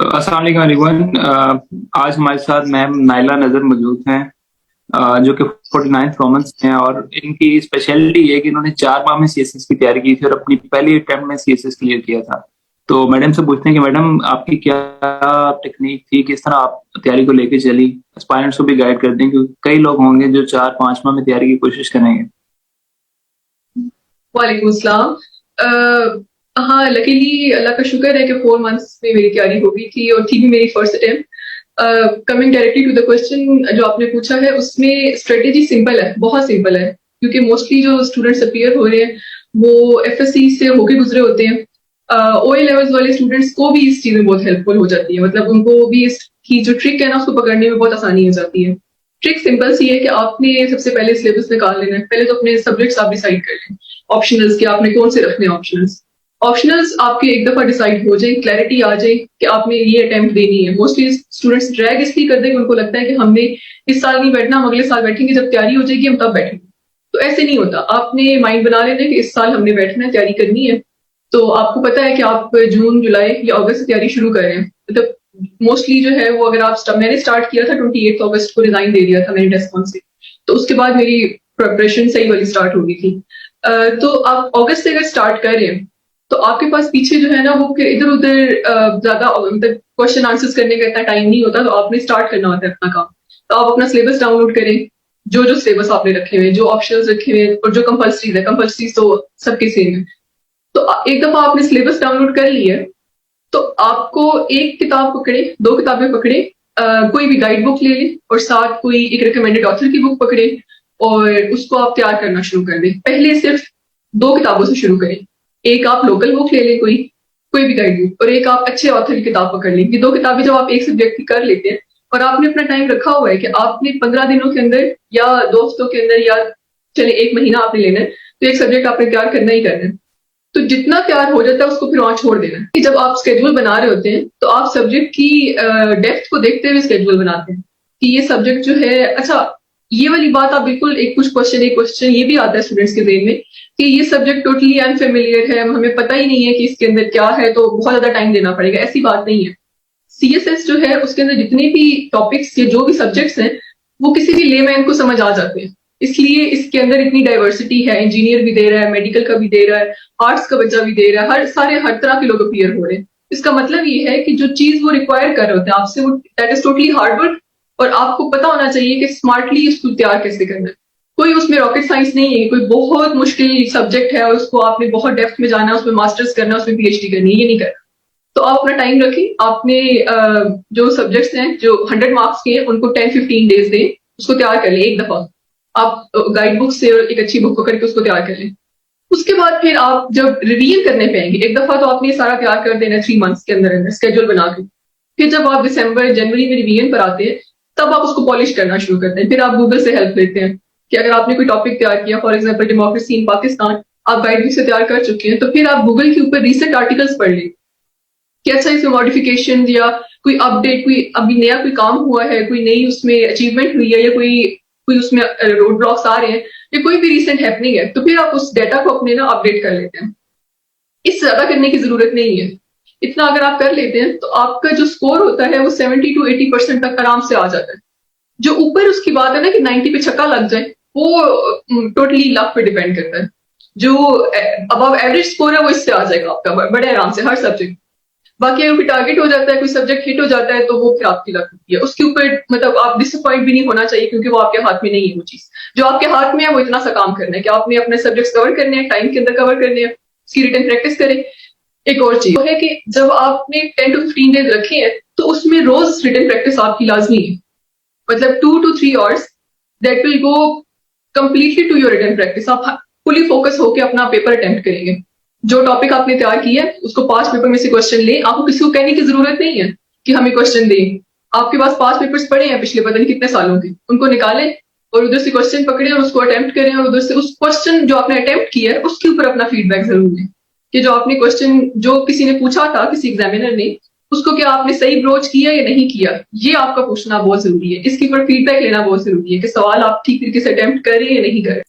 अस्सलाम वालेकुम एवरीवन। आज हमारे साथ मैम नाइला नजर मौजूद हैं, जो कि 49th कॉमन्स हैं। और इनकी स्पेशलिटी ये है कि इन्होंने 4 माह में सीएसएस की तैयारी की थी और अपनी पहली अटेम्प्ट में सीएसएस क्लियर किया था। तो मैडम से पूछते हैं कि मैडम आपकी क्या टेक्निक थी, किस तरह आप तैयारी को लेके चली। एस्पायरेंट्स को भी गाइड कर दें, क्योंकि कई लोग होंगे जो 4-5 माह में तैयारी की कोशिश करेंगे। वालेकुम अस्सलाम। हाँ, लकीली अल्लाह का शुक्र है कि 4 मंथ्स में मेरी तैयारी हो गई थी और थी भी मेरी first attempt. Coming directly to the question जो आपने पूछा है, उसमें स्ट्रेटेजी सिंपल है, बहुत सिंपल है। क्योंकि मोस्टली जो स्टूडेंट्स अपियर हो रहे हैं वो एफएससी से होके गुजरे होते हैं। ओए लेवल्स वाले स्टूडेंट्स को भी इस चीज में बहुत हेल्पफुल हो जाती है, मतलब उनको भी इसकी जो ट्रिक है ना उसको पकड़ने में बहुत आसानी हो जाती है। ट्रिक सिंपल सी है कि आपने सबसे पहले सिलेबस निकाल लेना है। पहले तो अपने सब्जेक्ट्स आप डिसाइड कर लें, ऑप्शनल्स के आपने कौन से रखने ऑप्शनल्स। ऑप्शनल्स आपके एक दफा डिसाइड हो जाए, क्लैरिटी आ जाए कि आपने ये अटेम्प्ट देनी है। मोस्टली स्टूडेंट्स ड्रैग इसलिए करते हैं कि उनको लगता है कि हमने इस साल नहीं बैठना, हम अगले साल बैठेंगे, जब तैयारी हो जाएगी हम तब बैठेंगे। तो ऐसे नहीं होता। आपने माइंड बना लेना है कि इस साल हमने बैठना है, तैयारी करनी है। तो आपको पता है कि आप जून जुलाई या अगस्त से तैयारी शुरू कर रहे हैं। मतलब मोस्टली जो है वो, अगर आप मैंने स्टार्ट किया था 28 अगस्त को, रिजाइन दे दिया था मैंने डेस्कॉन से। तो उसके बाद मेरी प्रिपरेशन सही वाली स्टार्ट हो गई थी। तो आप अगस्त से अगर स्टार्ट कर रहे हैं तो आपके पास पीछे जो है ना वो फिर इधर उधर ज्यादा मतलब क्वेश्चन आंसर्स करने का इतना टाइम नहीं होता। तो आपने स्टार्ट करना होता है अपना काम। तो आप अपना सिलेबस डाउनलोड करें, जो जो सिलेबस आपने रखे हुए, जो ऑप्शंस रखे हुए और जो कंपल्सरीज है। कंपल्सरीज तो सबके सेम है। तो एक दफा आपने सिलेबस डाउनलोड कर लिया तो आपको एक किताब पकड़े, 2 किताबें पकड़े, कोई भी गाइड बुक ले लें और साथ कोई एक रिकमेंडेड ऑथर की बुक पकड़े और उसको आप तैयार करना शुरू कर दें। पहले सिर्फ 2 किताबों से शुरू करें। एक आप लोकल बुक ले लें, कोई कोई भी गाइड बुक, और एक आप अच्छे ऑथर की किताब पकड़ लें। ये 2 किताबें जब आप एक सब्जेक्ट की कर लेते हैं और आपने अपना टाइम रखा हुआ है कि आपने 15 दिनों के अंदर या 2 हफ्तों के अंदर या चले 1 महीना आपने लेना है, तो एक सब्जेक्ट आपने तैयार करना ही करना है। तो जितना तैयार हो जाता है उसको फिर वहां छोड़ देना है। जब आप स्केड्यूल बना रहे होते हैं तो आप सब्जेक्ट की डेप्थ को देखते हुए स्केड्यूल बनाते हैं कि ये सब्जेक्ट जो है, अच्छा ये वाली बात आप बिल्कुल, एक क्वेश्चन ये भी आता है स्टूडेंट्स के ज़हन में कि ये सब्जेक्ट टोटली अनफेमिलियर है, हमें पता ही नहीं है कि इसके अंदर क्या है, तो बहुत ज्यादा टाइम देना पड़ेगा। ऐसी बात नहीं है। सीएसएस जो है उसके अंदर जितने भी टॉपिक्स या जो भी सब्जेक्ट्स हैं वो किसी भी लेमैन को समझ आ जाते हैं। इसलिए इसके अंदर इतनी डाइवर्सिटी है। इंजीनियर भी दे रहा है, मेडिकल का भी दे रहा है, आर्ट्स का बच्चा भी दे रहा है, हर तरह के लोग अपीयर हो रहे हैं। इसका मतलब ये है कि जो चीज वो रिक्वायर कर रहे होते हैं आपसे, वो that is totally hard work. और आपको पता होना चाहिए कि स्मार्टली इसको तैयार कैसे करना है। कोई उसमें रॉकेट साइंस नहीं है, कोई बहुत मुश्किल सब्जेक्ट है और उसको आपने बहुत डेप्थ में जाना है, उसमें मास्टर्स करना है, उसमें पीएचडी करनी है, ये नहीं करना। तो आप अपना टाइम रखें। आपने जो सब्जेक्ट्स हैं जो 100 मार्क्स के हैं उनको 10-15 डेज दें, उसको तैयार कर लें एक दफा। आप गाइड बुक से एक अच्छी बुक पकड़ के उसको तैयार कर लें। उसके बाद फिर आप जब रिवीजन करने पे आएंगे, एक दफा तो आपने सारा तैयार कर देना 3 मंथ्स के अंदर अंदर स्केड्यूल बना के। फिर जब आप दिसंबर जनवरी में रिवीजन पर आते हैं तब आप उसको पॉलिश करना शुरू करते हैं। फिर आप गूगल से हेल्प लेते हैं कि अगर आपने कोई टॉपिक तैयार किया, for example democracy in Pakistan, आप गाइड बुक से तैयार कर चुके हैं, तो फिर आप गूगल के ऊपर रिसेंट आर्टिकल्स पढ़ लें कि अच्छा इसमें मॉडिफिकेशन या कोई अपडेट, कोई अभी नया कोई काम हुआ है, कोई नई उसमें अचीवमेंट हुई है, या कोई कोई उसमें रोड ब्लॉक्स आ रहे हैं, या कोई भी रिसेंट हैपनिंग है, तो फिर आप उस डेटा को अपने ना अपडेट कर लेते हैं। इससे ज्यादा करने की जरूरत नहीं है। इतना अगर आप कर लेते हैं तो आपका जो स्कोर होता है वो 70 to 80% तक आराम से आ जाता है। जो ऊपर उसकी बात है ना कि 90 पे छक्का लग जाए, वो टोटली लक पे डिपेंड करता है। जो अबव एवरेज स्कोर है वो इससे आ जाएगा आपका बड़े आराम से हर सब्जेक्ट। बाकी अगर कोई टारगेट हो जाता है, कोई सब्जेक्ट हिट हो जाता है, तो वो फिर आपकी लक होती है। उसके ऊपर मतलब आप डिसअपॉइंट भी नहीं होना चाहिए, क्योंकि वो आपके हाथ में नहीं है। वो चीज जो आपके हाथ में है वो इतना सा काम करना है कि आपने अपने सब्जेक्ट्स कवर करने हैं, टाइम के अंदर कवर करने हैं, उसकी रिटन प्रैक्टिस करें। एक और चीज है कि जब आपने 10 to 15 डेज रखे हैं तो उसमें रोज रिटन प्रैक्टिस आपकी लाजमी है। मतलब 2 to 3 hours that will go completely to your written practice. आप फुली फोकस होकर अपना पेपर अटेम्प्ट करेंगे। जो टॉपिक आपने तैयार किया है उसको पास पेपर में से क्वेश्चन ले। आपको किसी को कहने की जरूरत नहीं है कि हमें क्वेश्चन दें। आपके पास पास पेपर्स पड़े हैं पिछले पता नहीं कितने सालों के, उनको निकालें और उधर से क्वेश्चन पकड़े और उसको अटेम्प्ट करें, और उधर से उस क्वेश्चन जो आपने अटेम्प्ट किया है उसके ऊपर अपना फीडबैक जरूर दें कि जो आपने क्वेश्चन जो किसी ने पूछा था, किसी एग्जामिनर ने, उसको क्या आपने सही ब्रोच किया या नहीं किया, ये आपका पूछना बहुत जरूरी है। इसके ऊपर फीडबैक लेना बहुत जरूरी है कि सवाल आप ठीक तरीके से अटेम्प्ट करें या नहीं करें।